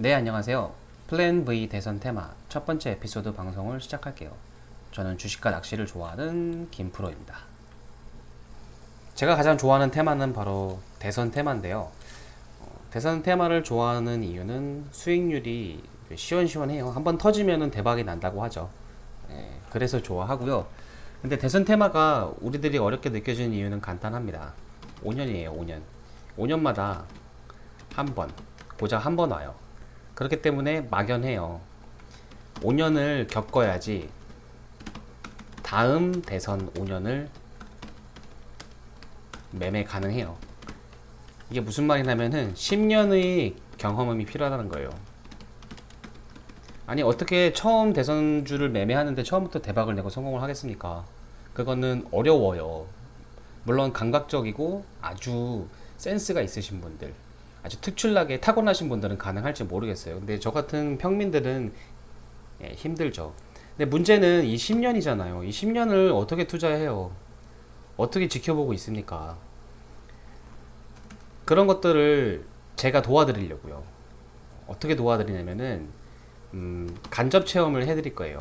네, 안녕하세요. 플랜 V 대선 테마 첫 번째 에피소드 방송을 시작할게요. 저는 주식과 낚시를 좋아하는 김프로입니다. 제가 가장 좋아하는 테마는 바로 대선 테마인데요. 대선 테마를 좋아하는 이유는 수익률이 시원시원해요. 한번 터지면 대박이 난다고 하죠. 그래서 좋아하고요. 근데 대선 테마가 우리들이 어렵게 느껴지는 이유는 간단합니다. 5년이에요, 5년. 5년마다 한 번, 고작 한 번 와요. 그렇기 때문에 막연해요. 5년을 겪어야지 다음 대선 5년을 매매 가능해요. 이게 무슨 말이냐면은 10년의 경험이 필요하다는 거예요. 아니, 어떻게 처음 대선주를 매매하는데 처음부터 대박을 내고 성공을 하겠습니까? 그거는 어려워요. 물론 감각적이고 아주 센스가 있으신 분들, 아주 특출나게 타고나신 분들은 가능할지 모르겠어요. 근데 저 같은 평민들은 힘들죠. 근데 문제는 이 10년이잖아요. 이 10년을 어떻게 투자해요? 어떻게 지켜보고 있습니까? 그런 것들을 제가 도와드리려고요. 어떻게 도와드리냐면은 간접 체험을 해드릴 거예요.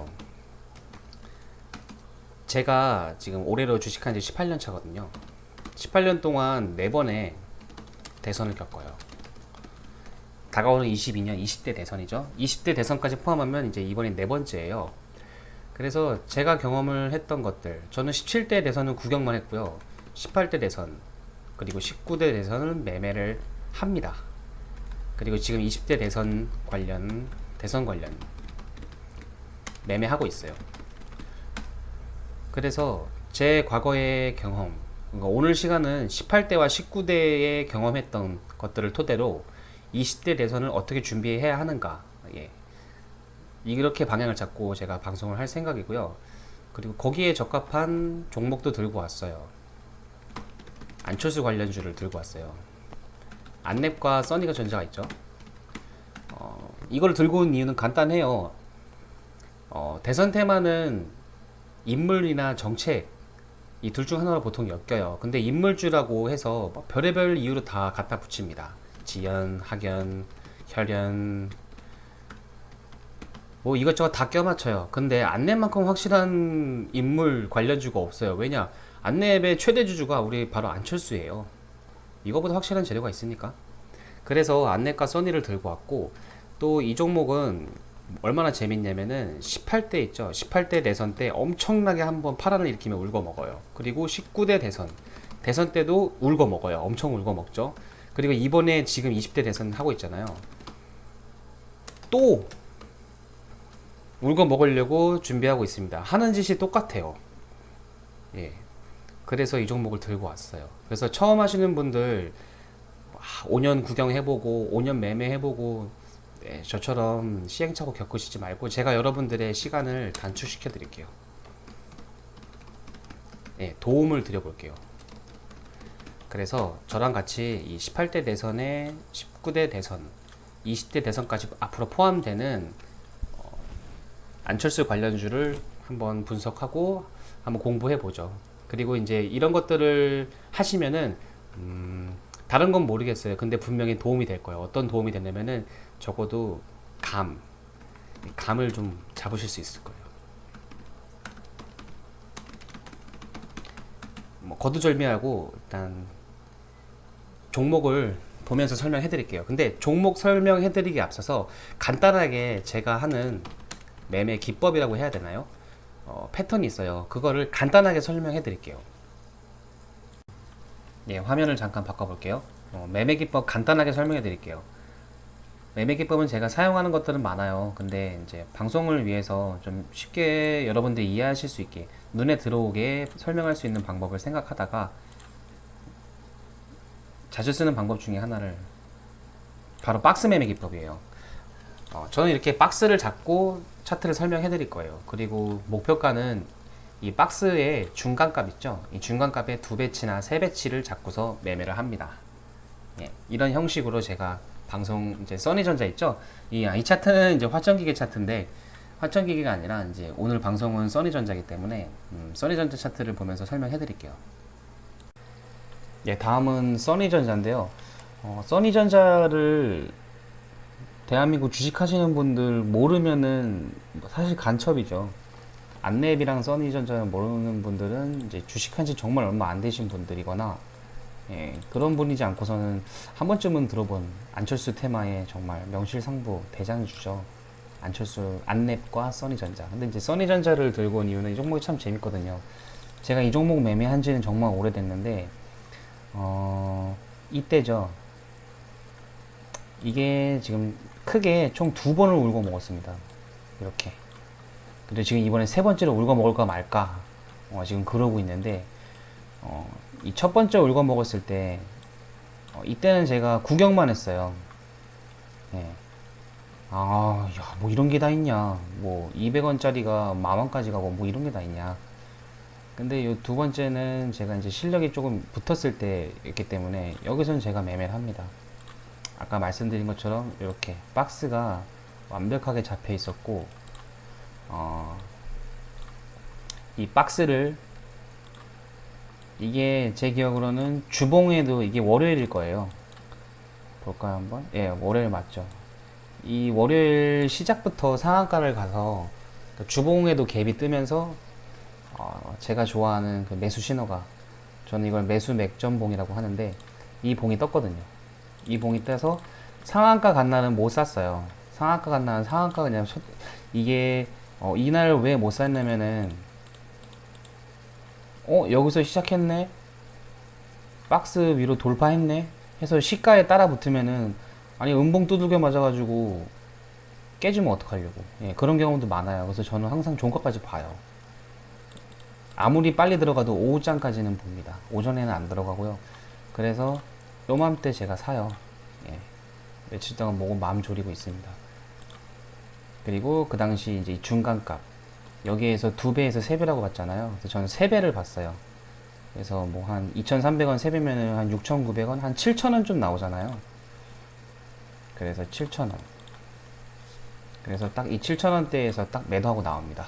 제가 지금 올해로 주식한 지 18년 차거든요. 18년 동안 4번의 대선을 겪어요. 다가오는 22년 20대 대선이죠. 20대 대선까지 포함하면 이제 이번이 4번째예요. 그래서 제가 경험을 했던 것들, 저는 17대 대선은 구경만 했고요. 18대 대선, 그리고 19대 대선은 매매를 합니다. 그리고 지금 20대 대선 관련 매매하고 있어요. 그래서 제 과거의 경험, 그러니까 오늘 시간은 18대와 19대에 경험했던 것들을 토대로 20대 대선을 어떻게 준비해야 하는가, 이렇게 방향을 잡고 제가 방송을 할 생각이고요. 그리고 거기에 적합한 종목도 들고 왔어요. 안철수 관련주를 들고 왔어요. 안랩과 써니가 전자가 있죠. 이걸 들고 온 이유는 간단해요. 대선 테마는 인물이나 정책 이 둘 중 하나로 보통 엮여요. 근데 인물주라고 해서 뭐 별의별 이유로 다 갖다 붙입니다. 지연, 학연, 혈연, 뭐 이것저것 다 껴맞춰요. 근데 안랩만큼 확실한 인물 관련주가 없어요. 왜냐? 안랩의 최대 주주가 우리 바로 안철수예요. 이거보다 확실한 재료가 있습니까? 그래서 안랩과 써니를 들고 왔고, 또 이 종목은 얼마나 재밌냐면은 18대 있죠. 18대 대선 때 엄청나게 한번 파란을 일으키며 울고 먹어요. 그리고 19대 대선 때도 울고 먹어요. 엄청 울고 먹죠. 그리고 이번에 지금 20대 대선 하고 있잖아요. 또 울고 먹으려고 준비하고 있습니다. 하는 짓이 똑같아요. 예. 그래서 이 종목을 들고 왔어요. 그래서 처음 하시는 분들 5년 구경해보고 5년 매매해보고, 저처럼 시행착오 겪으시지 말고 제가 여러분들의 시간을 단축시켜 드릴게요. 도움을 드려볼게요. 그래서 저랑 같이 이 18대 대선에 19대 대선, 20대 대선까지 앞으로 포함되는 안철수 관련주를 한번 분석하고 한번 공부해 보죠. 그리고 이제 이런 것들을 하시면은 다른 건 모르겠어요. 근데 분명히 도움이 될 거예요. 어떤 도움이 되냐면은 적어도 감을 좀 잡으실 수 있을 거예요. 뭐 거두절미하고 일단 종목을 보면서 설명해 드릴게요. 근데 종목 설명해 드리기 앞서서 간단하게 제가 하는 매매 기법이라고 해야 되나요? 패턴이 있어요. 그거를 간단하게 설명해 드릴게요. 화면을 잠깐 바꿔볼게요. 매매 기법 간단하게 설명해 드릴게요. 매매 기법은 제가 사용하는 것들은 많아요. 근데 이제 방송을 위해서 좀 쉽게 여러분들이 이해하실 수 있게 눈에 들어오게 설명할 수 있는 방법을 생각하다가 자주 쓰는 방법 중에 하나를 바로 박스 매매 기법이에요. 저는 이렇게 박스를 잡고 차트를 설명해 드릴 거예요. 그리고 목표가는 이 박스의 중간값 있죠? 이 중간값의 2배치나 3배치를 잡고서 매매를 합니다. 이런 형식으로 제가 방송, 이제 써니전자 있죠? 이 차트는 이제 화천기계 차트인데, 화천기계가 아니라 이제 오늘 방송은 써니전자이기 때문에 써니전자 차트를 보면서 설명해 드릴게요. 다음은 써니전자인데요. 써니전자를 대한민국 주식하시는 분들 모르면은 사실 간첩이죠. 안랩이랑 써니전자 모르는 분들은 이제 주식한 지 정말 얼마 안 되신 분들이거나, 예, 그런 분이지 않고서는 한 번쯤은 들어본 안철수 테마의 정말 명실상부 대장주죠. 안철수 안랩과 써니전자. 근데 이제 써니전자를 들고 온 이유는 이 종목이 참 재밌거든요. 제가 이 종목 매매한 지는 정말 오래됐는데, 이때죠. 이게 지금 크게 총 두 번을 울고 먹었습니다. 이렇게. 근데 지금 이번에 세 번째로 울고 먹을까 말까, 지금 그러고 있는데, 이 첫 번째 울고 먹었을 때, 이때는 제가 구경만 했어요. 예. 아, 야, 뭐 이런 게 다 있냐. 뭐 200원짜리가 10,000원까지 가고 뭐 이런 게 다 있냐. 근데 이 두 번째는 제가 이제 실력이 조금 붙었을 때였기 때문에 여기서는 제가 매매를 합니다. 아까 말씀드린 것처럼 이렇게 박스가 완벽하게 잡혀 있었고, 이 박스를, 이게 제 기억으로는 주봉에도 이게 월요일일 거예요. 볼까요 한번? 예, 월요일 맞죠. 이 월요일 시작부터 상한가를 가서 주봉에도 갭이 뜨면서 제가 좋아하는 그 매수 신호가, 저는 이걸 매수 맥점봉이라고 하는데, 이 봉이 떴거든요. 이 봉이 떠서 상한가 간 날은 못 샀어요. 상한가 간 날은 상한가 그냥 이게 이날 왜 못 샀냐면은, 여기서 시작했네, 박스 위로 돌파했네 해서 시가에 따라 붙으면은, 아니 음봉 두들겨 맞아가지고 깨지면 어떡하려고. 예, 그런 경우도 많아요. 그래서 저는 항상 종가까지 봐요. 아무리 빨리 들어가도 오후장까지는 봅니다. 오전에는 안 들어가고요. 그래서 요맘때 제가 사요. 예, 며칠 동안 먹고 마음 졸이고 있습니다. 그리고 그 당시 이제 중간값, 여기에서 2배에서 3배라고 봤잖아요. 그래서 저는 3배를 봤어요. 그래서 뭐 한 2,300원 3배면은 한 6,900원, 한 7,000원 좀 나오잖아요. 그래서 7,000원. 그래서 딱 이 7,000원대에서 딱 매도하고 나옵니다.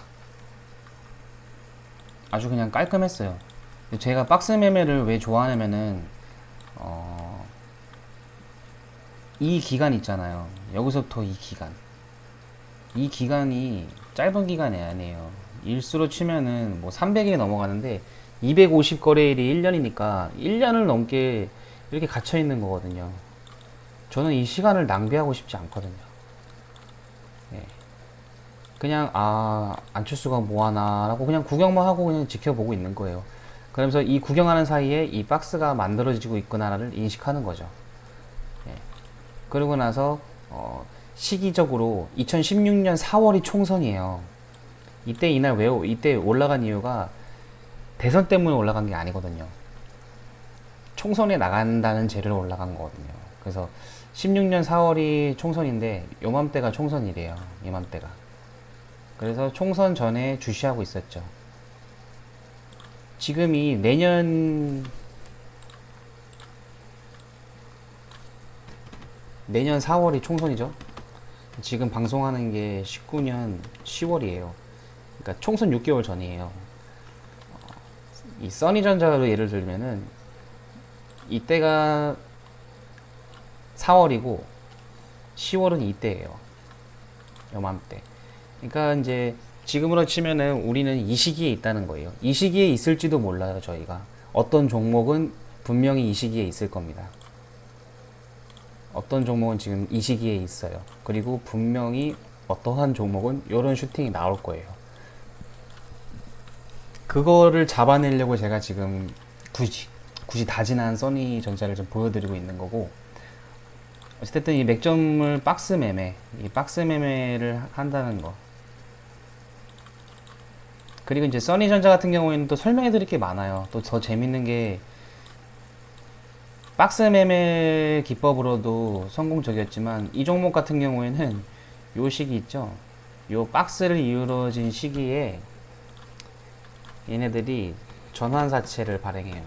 아주 그냥 깔끔했어요. 제가 박스 매매를 왜 좋아하냐면은, 이 기간 있잖아요. 여기서부터 이 기간. 이 기간이 짧은 기간이 아니에요. 일수로 치면은 뭐 300에 넘어가는데, 250 거래일이 1년이니까 1년을 넘게 이렇게 갇혀 있는 거거든요. 저는 이 시간을 낭비하고 싶지 않거든요. 예. 그냥 안철수가 뭐하나 라고 그냥 구경만 하고 그냥 지켜보고 있는 거예요. 그러면서 이 구경하는 사이에 이 박스가 만들어지고 있구나를 인식하는 거죠. 예. 그러고 나서 시기적으로 2016년 4월이 총선이에요. 이때 이날 이때 올라간 이유가 대선 때문에 올라간 게 아니거든요. 총선에 나간다는 재료로 올라간 거거든요. 그래서 16년 4월이 총선인데 요맘때가 총선이래요. 이맘때가. 그래서 총선 전에 주시하고 있었죠. 지금이 내년 4월이 총선이죠. 지금 방송하는 게 19년 10월이에요. 그러니까 총선 6개월 전이에요. 이 써니전자로 예를 들면은 이때가 4월이고 10월은 이때예요. 요맘때. 그러니까 이제 지금으로 치면은 우리는 이 시기에 있다는 거예요. 이 시기에 있을지도 몰라요, 저희가. 어떤 종목은 분명히 이 시기에 있을 겁니다. 어떤 종목은 지금 이 시기에 있어요. 그리고 분명히 어떠한 종목은 이런 슈팅이 나올 거예요. 그거를 잡아내려고 제가 지금 굳이 다진한 써니전자를 좀 보여드리고 있는 거고, 어쨌든 이 맥점을 이 박스 매매를 한다는 거. 그리고 이제 써니전자 같은 경우에는 또 설명해 드릴 게 많아요. 또 더 재밌는 게, 박스 매매 기법으로도 성공적이었지만 이 종목 같은 경우에는 요 시기 있죠. 요 박스를 이루어진 시기에 얘네들이 전환사채를 발행해요.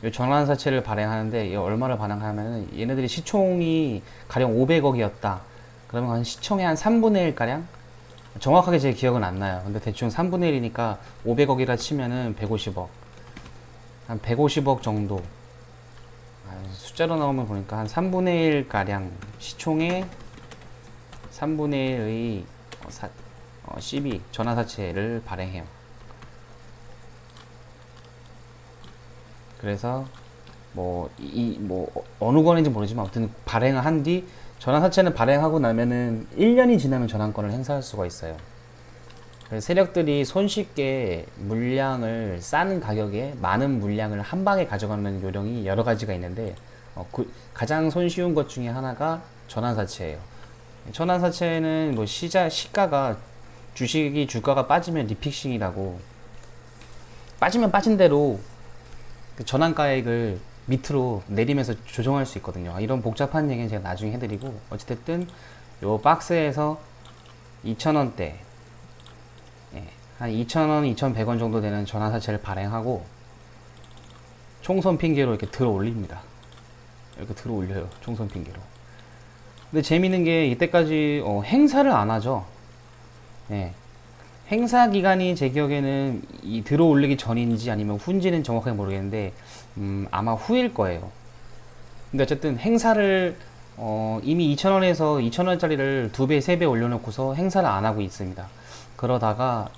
이 전환사채를 발행하는데 얼마를 발행하면은, 얘네들이 시총이 가령 500억이었다. 그러면 한 시총의 한 3분의 1 가량? 정확하게 제 기억은 안 나요. 근데 대충 3분의 1이니까 500억이라 치면은 150억. 한 150억 정도. 숫자로 나오면 보니까 한 3분의 1 가량 시총의 3분의 1의 CB 전환사채를 발행해요. 그래서 뭐 어느 권인지 모르지만 아무튼 발행을 한 뒤 전환사채는 발행하고 나면은 1년이 지나면 전환권을 행사할 수가 있어요. 그래서 세력들이 손쉽게 물량을 싼 가격에 많은 물량을 한 방에 가져가는 요령이 여러 가지가 있는데 가장 손쉬운 것 중에 하나가 전환사채예요. 전환사채는 뭐 시가가 주가가 빠지면 리픽싱이라고 빠지면 빠진 대로 그 전환가액을 밑으로 내리면서 조정할 수 있거든요. 이런 복잡한 얘기는 제가 나중에 해드리고 어찌됐든 요 박스에서 2,000원대 한 2,000원, 2,100원 정도 되는 전환사채를 발행하고 총선 핑계로 이렇게 들어 올립니다. 이렇게 들어 올려요. 총선 핑계로. 근데 재밌는 게 이때까지 행사를 안 하죠. 예. 행사 기간이 제 기억에는 이 들어 올리기 전인지 아니면 후인지는 정확하게 모르겠는데 아마 후일 거예요. 근데 어쨌든 행사를 이미 2,000원에서 2,000원짜리를 2배, 3배 올려놓고서 행사를 안 하고 있습니다. 그러다가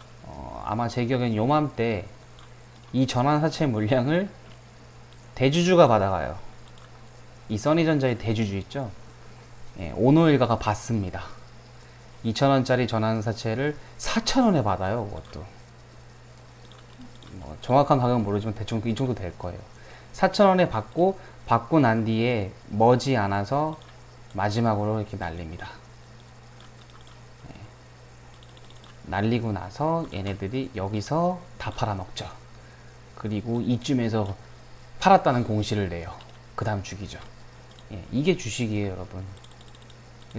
아마 제 기억엔 요맘때 이 전환사채 물량을 대주주가 받아가요. 이 써니전자의 대주주 있죠? 예, 오노일가가 받습니다. 2,000원짜리 전환사채를 4,000원에 받아요. 그것도 뭐 정확한 가격은 모르지만 대충 이 정도 될 거예요. 4,000원에 받고 난 뒤에 머지 않아서 마지막으로 이렇게 날립니다. 예. 날리고 나서 얘네들이 여기서 다 팔아먹죠. 그리고 이쯤에서 팔았다는 공시를 내요. 그 다음 주기죠. 예, 이게 주식이에요, 여러분.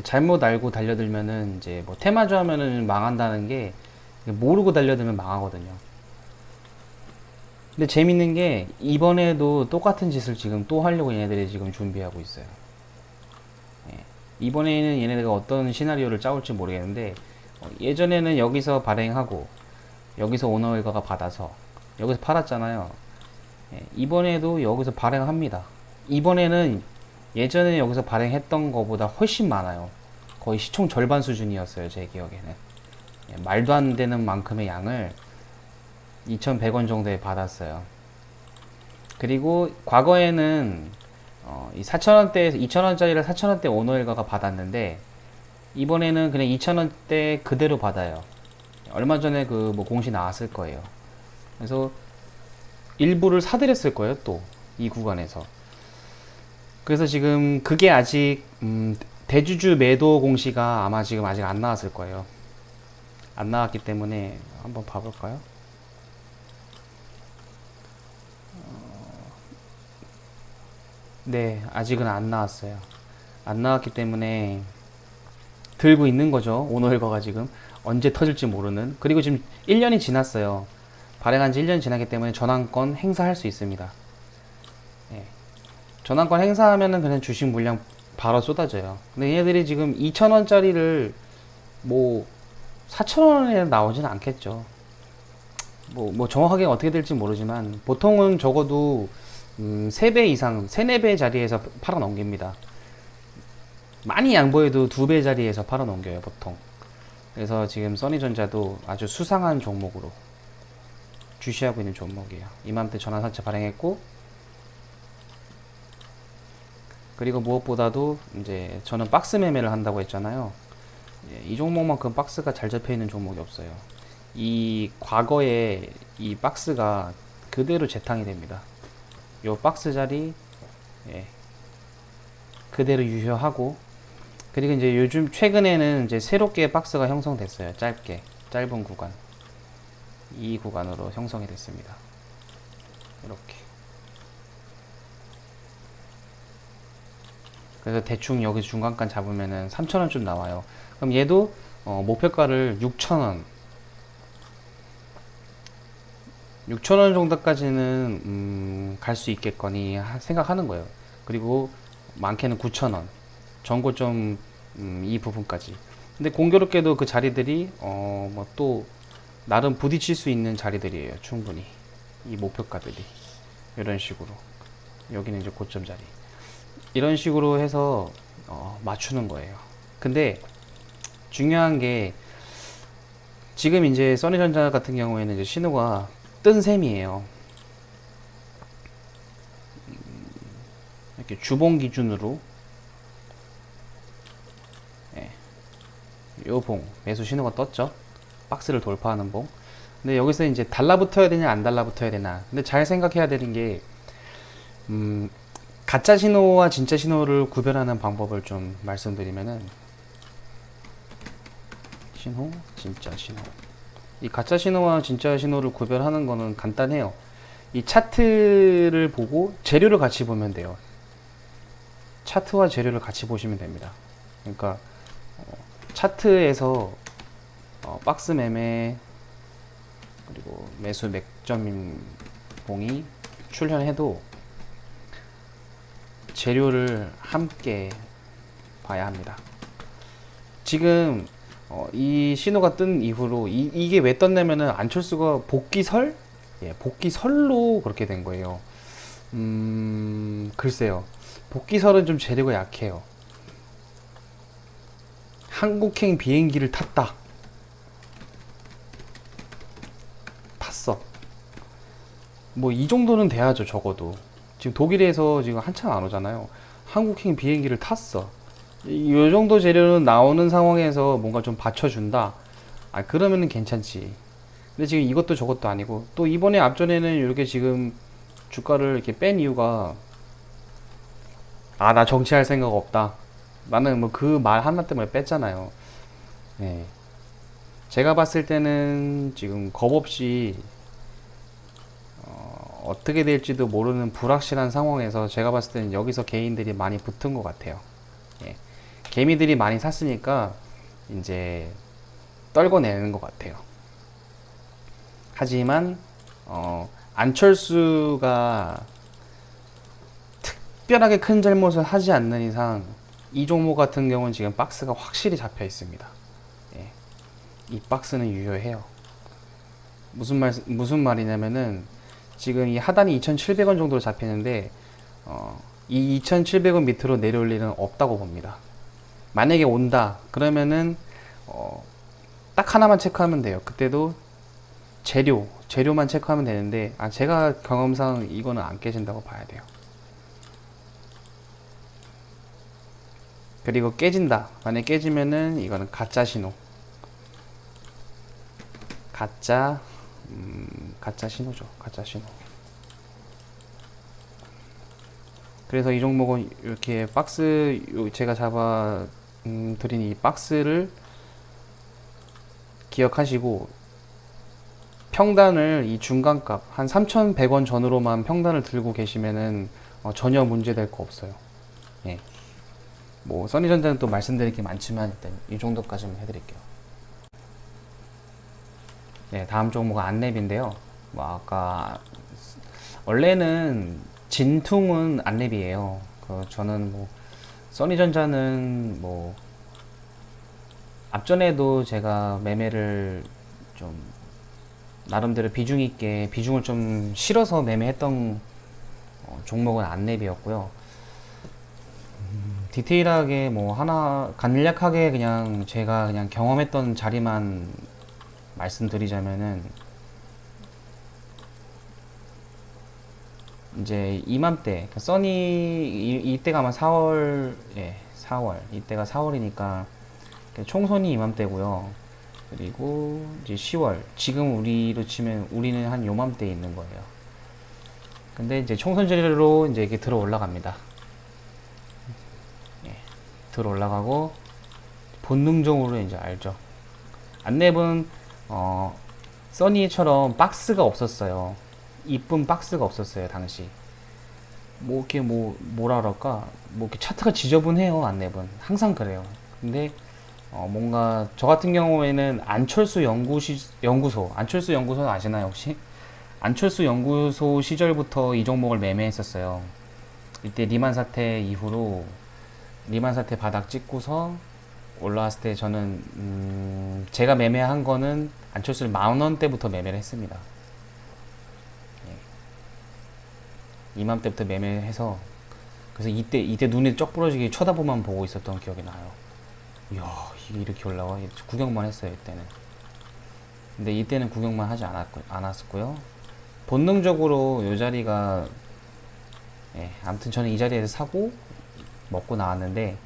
잘못 알고 달려들면은 이제 뭐 테마주 하면은 망한다는 게 모르고 달려들면 망하거든요. 근데 재밌는 게 이번에도 똑같은 짓을 지금 또 하려고 얘네들이 지금 준비하고 있어요. 예. 이번에는 얘네들가 어떤 시나리오를 짜올지 모르겠는데 예전에는 여기서 발행하고 여기서 오너일가가 받아서 여기서 팔았잖아요. 예. 이번에도 여기서 발행합니다. 이번에는 예전에 여기서 발행했던 것보다 훨씬 많아요. 거의 시총 절반 수준이었어요, 제 기억에는. 예, 말도 안 되는 만큼의 양을 2,100원 정도에 받았어요. 그리고 과거에는 이 4,000원대에서 2,000원짜리를 4,000원대 오너일가가 받았는데 이번에는 그냥 2,000원대 그대로 받아요. 얼마 전에 그 뭐 공시 나왔을 거예요. 그래서 일부를 사들였을 거예요, 또 이 구간에서. 그래서 지금 그게 아직 대주주 매도 공시가 아마 지금 아직 안 나왔을 거예요. 안 나왔기 때문에 한번 봐볼까요? 네, 아직은 안 나왔어요. 안 나왔기 때문에 들고 있는 거죠. 오너일거가 지금 언제 터질지 모르는. 그리고 지금 1년이 지났어요. 발행한 지 1년 지났기 때문에 전환권 행사할 수 있습니다. 예. 전환권 행사하면은 그냥 주식 물량 바로 쏟아져요. 근데 얘네들이 지금 2,000원짜리를 뭐 4,000원에 나오진 않겠죠. 뭐 정확하게 어떻게 될지 모르지만 보통은 적어도 3배 이상, 3, 4배 자리에서 팔아 넘깁니다. 많이 양보해도 2배 자리에서 팔아 넘겨요, 보통. 그래서 지금 써니전자도 아주 수상한 종목으로 주시하고 있는 종목이에요. 이맘때 전환사채 발행했고, 그리고 무엇보다도 이제 저는 박스 매매를 한다고 했잖아요. 이 종목만큼 박스가 잘 잡혀 있는 종목이 없어요. 이 과거에 이 박스가 그대로 재탕이 됩니다. 요 박스 자리 그대로 유효하고, 그리고 이제 요즘 최근에는 이제 새롭게 박스가 형성됐어요. 짧은 구간, 이 구간으로 형성이 됐습니다. 이렇게. 그래서 대충 여기 중간간 잡으면은 3,000원쯤 나와요. 그럼 얘도 목표가를 6,000원 정도까지는 갈 수 있겠거니 생각하는 거예요. 그리고 많게는 9,000원 전고점 이 부분까지. 근데 공교롭게도 그 자리들이 뭐 또 나름 부딪힐 수 있는 자리들이에요. 충분히 이 목표가들이 이런 식으로. 여기는 이제 고점 자리. 이런 식으로 해서 맞추는 거예요. 근데 중요한 게 지금 이제 써니전자 같은 경우에는 이제 신호가 뜬 셈이에요. 이렇게 주봉 기준으로 요 봉 매수 신호가 떴죠. 박스를 돌파하는 봉. 근데 여기서 이제 달라붙어야 되냐 안 달라붙어야 되나. 근데 잘 생각해야 되는 게 가짜 신호와 진짜 신호를 구별하는 방법을 좀 말씀드리면은 신호, 진짜 신호. 이 가짜 신호와 진짜 신호를 구별하는 거는 간단해요. 이 차트를 보고 재료를 같이 보면 돼요. 차트와 재료를 같이 보시면 됩니다. 그러니까 차트에서 박스 매매 그리고 매수 맥점 봉이 출현해도 재료를 함께 봐야 합니다. 지금 이 신호가 뜬 이후로 이게 왜 떴냐면은 안철수가 복귀설? 예, 복귀설로 그렇게 된 거예요. 글쎄요. 복귀설은 좀 재료가 약해요. 한국행 비행기를 탔다. 탔어. 뭐 이 정도는 돼야죠, 적어도. 지금 독일에서 지금 한참 안 오잖아요. 한국행 비행기를 탔어. 이 정도 재료는 나오는 상황에서 뭔가 좀 받쳐준다. 그러면은 괜찮지. 근데 지금 이것도 저것도 아니고, 또 이번에 앞전에는 이렇게 지금 주가를 이렇게 뺀 이유가, 나 정치할 생각 없다. 나는 뭐 그 말 하나 때문에 뺐잖아요. 네. 제가 봤을 때는 지금 겁 없이 어떻게 될지도 모르는 불확실한 상황에서 제가 봤을 때는 여기서 개인들이 많이 붙은 것 같아요. 예. 개미들이 많이 샀으니까 이제 떨궈내는 것 같아요. 하지만 안철수가 특별하게 큰 잘못을 하지 않는 이상 이 종목 같은 경우는 지금 박스가 확실히 잡혀 있습니다. 예. 이 박스는 유효해요. 무슨 말이냐면은 지금 이 하단이 2,700원 정도로 잡히는데 이 2,700원 밑으로 내려올 일은 없다고 봅니다. 만약에 온다 그러면은 딱 하나만 체크하면 돼요. 그때도 재료만 체크하면 되는데 제가 경험상 이거는 안 깨진다고 봐야 돼요. 그리고 깨진다. 만약에 깨지면은 이거는 가짜 신호. 가짜 신호죠. 가짜 신호. 그래서 이 종목은 이렇게 박스 제가 잡아 드린 이 박스를 기억하시고 평단을 이 중간값 한 3,100원 전으로만 평단을 들고 계시면은 전혀 문제될 거 없어요. 예. 뭐 써니전자는 또 말씀드릴 게 많지만 일단 이 정도까지만 해드릴게요. 네, 다음 종목은 안랩인데요. 뭐 아까 원래는 진퉁은 안랩이에요. 저는 뭐 써니전자는 뭐 앞전에도 제가 매매를 좀 나름대로 비중 있게 비중을 좀 실어서 매매했던 종목은 안랩이었고요. 디테일하게 뭐 하나 간략하게 그냥 제가 그냥 경험했던 자리만 말씀드리자면은 이제 이맘때 써니 이때가 아마 4월 4월 이때가 4월이니까 총선이 이맘때고요. 그리고 이제 10월 지금 우리로 치면 우리는 한 요맘때 있는 거예요. 근데 이제 총선 재료로 이제 이렇게 들어 올라갑니다. 들어 올라가고 본능적으로 이제 알죠. 안랩은 써니처럼 박스가 없었어요. 이쁜 박스가 없었어요 당시. 뭐 이렇게 뭐라 그럴까 뭐 이렇게 차트가 지저분해요. 안랩은 항상 그래요. 근데 뭔가 저 같은 경우에는 안철수 연구소는 아시나요 혹시? 안철수 연구소 시절부터 이 종목을 매매했었어요. 이때 리만 사태 이후로 리만 사태 바닥 찍고서 올라왔을 때 저는 제가 매매한 거는 안철수를 10,000원대부터 매매를 했습니다. 이맘때부터 매매해서 그래서 이때 눈에 쩍 부러지게 쳐다보만 보고 있었던 기억이 나요. 이야, 이게 이렇게 올라와? 구경만 했어요 이때는. 근데 이때는 구경만 하지 않았고요. 본능적으로 이 자리가 아무튼 저는 이 자리에서 사고 먹고 나왔는데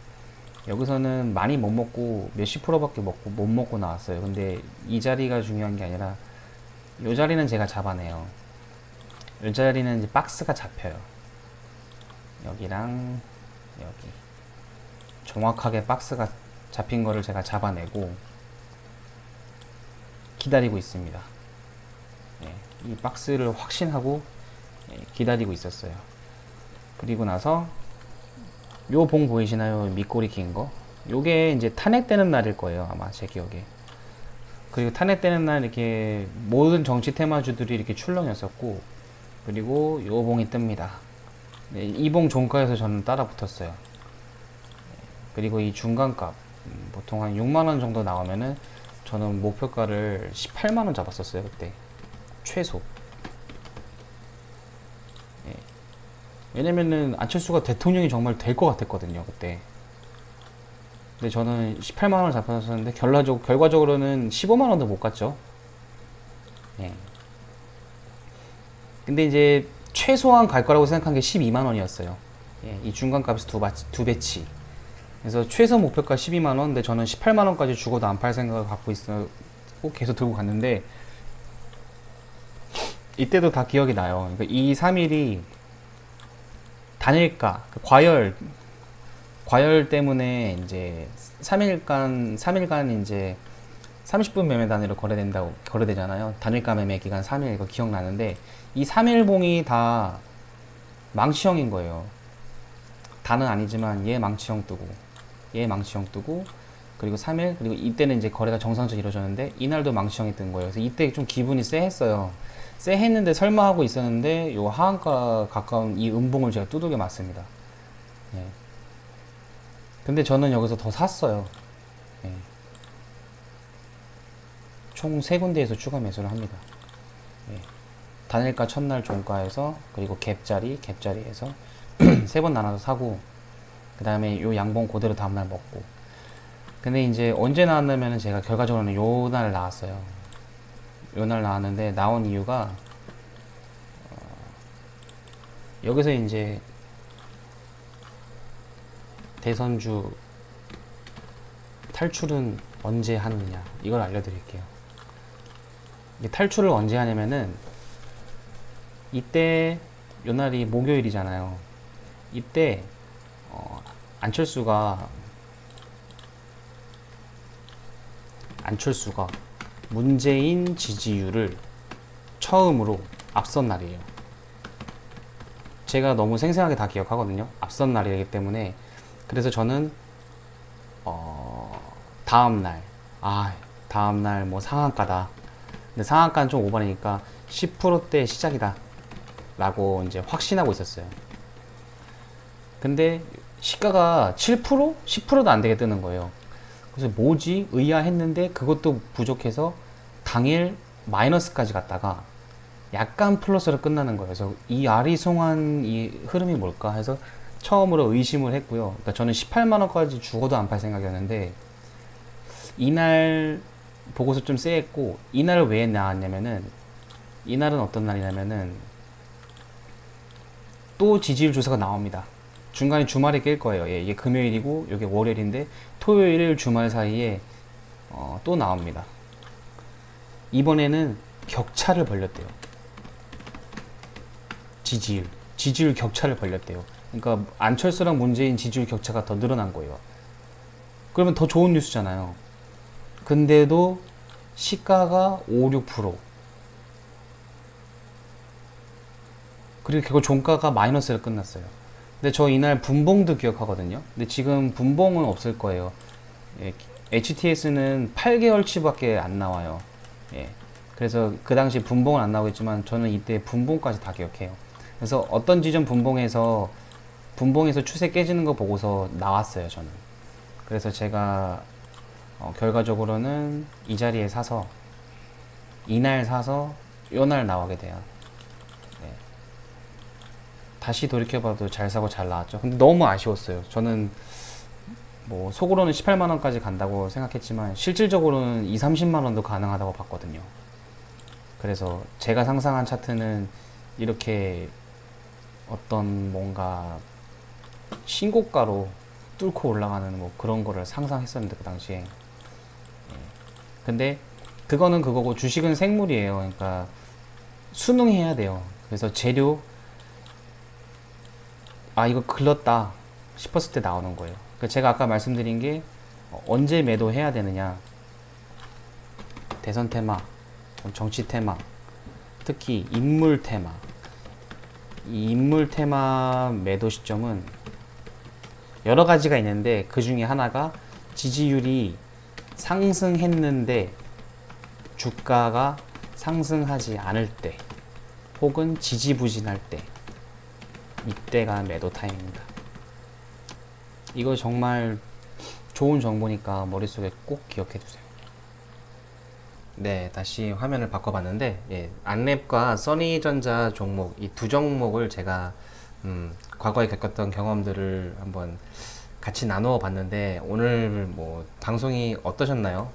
여기서는 많이 못 먹고 몇십 프로밖에 못 먹고 나왔어요. 근데 이 자리가 중요한 게 아니라 이 자리는 제가 잡아내요. 이 자리는 이제 박스가 잡혀요. 여기랑 여기 정확하게 박스가 잡힌 거를 제가 잡아내고 기다리고 있습니다. 이 박스를 확신하고 기다리고 있었어요. 그리고 나서 요 봉 보이시나요? 밑꼬리 긴 거? 요게 이제 탄핵되는 날일 거예요. 아마 제 기억에. 그리고 탄핵되는 날 이렇게 모든 정치 테마주들이 이렇게 출렁였었고, 그리고 요 봉이 뜹니다. 이 봉 종가에서 저는 따라 붙었어요. 그리고 이 중간값, 보통 한 6만원 정도 나오면은 저는 목표가를 18만원 잡았었어요. 그때. 최소. 왜냐면은 안철수가 대통령이 정말 될 것 같았거든요 그때. 근데 저는 18만원을 잡았었는데 결과적으로는 15만원도 못 갔죠. 근데 이제 최소한 갈 거라고 생각한 게 12만원이었어요. 이 중간값에서 두 배치. 그래서 최소 목표가 12만원. 근데 저는 18만원까지 죽어도 안 팔 생각을 갖고 있었고 계속 들고 갔는데 이때도 다 기억이 나요. 그러니까 이 3일이 단일가, 과열 때문에 이제 3일간 이제 30분 매매 단위로 거래되잖아요. 단일가 매매 기간 3일, 이거 기억나는데, 이 3일 봉이 다 망치형인 거예요. 다는 아니지만, 얘 망치형 뜨고, 그리고 3일, 그리고 이때는 이제 거래가 정상적으로 이루어졌는데, 이날도 망치형이 뜬 거예요. 그래서 이때 좀 기분이 쎄했어요. 쎄했는데 설마 하고 있었는데 요 하한가 가까운 이 음봉을 제가 두들겨 맞습니다. 근데 저는 여기서 더 샀어요. 총 3군데에서 추가 매수를 합니다. 단일가 첫날 종가에서, 그리고 갭자리에서 3번 나눠서 사고, 그 다음에 요 양봉 그대로 다음날 먹고. 근데 이제 언제 나왔냐면은 제가 결과적으로는 요 날 나왔어요. 요 날 나왔는데, 나온 이유가 여기서 이제 대선주 탈출은 언제 하느냐, 이걸 알려드릴게요. 이게 탈출을 언제 하냐면은, 이때 요 날이 목요일이잖아요. 이때 안철수가 문재인 지지율을 처음으로 앞선 날이에요. 제가 너무 생생하게 다 기억하거든요. 앞선 날이기 때문에. 그래서 저는 다음날 뭐 상한가다. 근데 상한가는 좀 오버니까 10%대 시작이다 라고 이제 확신하고 있었어요. 근데 시가가 7%? 10%도 안 되게 뜨는 거예요. 그래서 뭐지? 의아했는데 그것도 부족해서 당일 마이너스까지 갔다가 약간 플러스로 끝나는 거예요. 그래서 이 아리송한 이 흐름이 뭘까 해서 처음으로 의심을 했고요. 그러니까 저는 18만원까지 죽어도 안 팔 생각이었는데, 이날 보고서 좀 쎄했고, 이날 왜 나왔냐면은, 이날은 어떤 날이냐면은 또 지지율 조사가 나옵니다. 중간에 주말에 낄 거예요. 이게 금요일이고 이게 월요일인데, 토요일, 일요일, 주말 사이에 또 나옵니다. 이번에는 격차를 벌렸대요. 지지율 격차를 벌렸대요. 그러니까 안철수랑 문재인 지지율 격차가 더 늘어난 거예요. 그러면 더 좋은 뉴스잖아요. 근데도 시가가 5, 6%, 그리고 결국 종가가 마이너스로 끝났어요. 근데 저 이날 분봉도 기억하거든요. 근데 지금 분봉은 없을 거예요. HTS는 8개월치밖에 안 나와요. 그래서 그 당시 분봉은 안 나오겠지만 저는 이때 분봉까지 다 기억해요. 그래서 어떤 지점 분봉에서 추세 깨지는 거 보고서 나왔어요, 저는. 그래서 제가 결과적으로는 이 자리에 사서, 이날 사서 요날 나오게 돼요. 다시 돌이켜봐도 잘 사고 잘 나왔죠. 근데 너무 아쉬웠어요. 저는 뭐 속으로는 18만 원까지 간다고 생각했지만 실질적으로는 2, 30만 원도 가능하다고 봤거든요. 그래서 제가 상상한 차트는 이렇게 어떤 뭔가 신고가로 뚫고 올라가는 뭐 그런 거를 상상했었는데 그 당시에. 근데 그거는 그거고 주식은 생물이에요. 그러니까 순응해야 돼요. 그래서 재료 이거 글렀다 싶었을 때 나오는 거예요. 그러니까 제가 아까 말씀드린 게 언제 매도해야 되느냐. 대선 테마, 정치 테마, 특히 인물 테마. 이 인물 테마 매도 시점은 여러 가지가 있는데 그 중에 하나가 지지율이 상승했는데 주가가 상승하지 않을 때 혹은 지지부진할 때 이때가 매도 타임입니다. 이거 정말 좋은 정보니까 머릿속에 꼭 기억해 두세요. 네, 다시 화면을 바꿔봤는데 안랩과 써니전자 종목 이 두 종목을 제가 과거에 겪었던 경험들을 한번 같이 나누어 봤는데 오늘 뭐 방송이 어떠셨나요?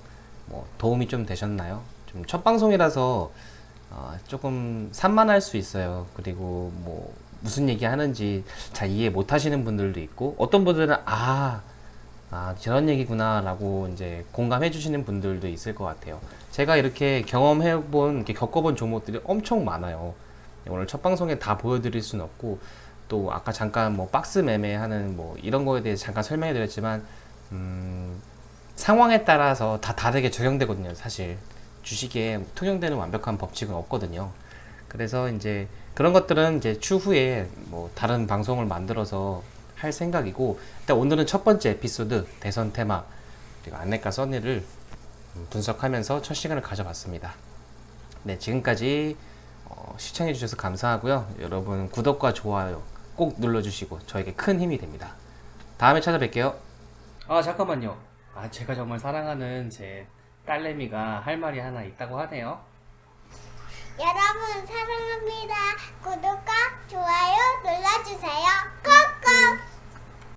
뭐 도움이 좀 되셨나요? 좀 첫 방송이라서 조금 산만할 수 있어요. 그리고 뭐 무슨 얘기 하는지 잘 이해 못 하시는 분들도 있고 어떤 분들은 저런 얘기구나 라고 이제 공감해 주시는 분들도 있을 것 같아요. 제가 이렇게 이렇게 겪어본 종목들이 엄청 많아요. 오늘 첫 방송에 다 보여드릴 수는 없고 또 아까 잠깐 뭐 박스 매매하는 뭐 이런 거에 대해서 잠깐 설명해 드렸지만 상황에 따라서 다 다르게 적용되거든요. 사실 주식에 통용되는 완벽한 법칙은 없거든요. 그래서 이제 그런 것들은 이제 추후에 뭐 다른 방송을 만들어서 할 생각이고 일단 오늘은 첫 번째 에피소드 대선 테마 그리고 안내과 써니를 분석하면서 첫 시간을 가져봤습니다. 네, 지금까지 시청해 주셔서 감사하고요. 여러분 구독과 좋아요 꼭 눌러주시고 저에게 큰 힘이 됩니다. 다음에 찾아뵐게요. 잠깐만요. 제가 정말 사랑하는 제 딸내미가 할 말이 하나 있다고 하네요. 여러분 사랑합니다. 구독과 좋아요 눌러주세요. 꼭!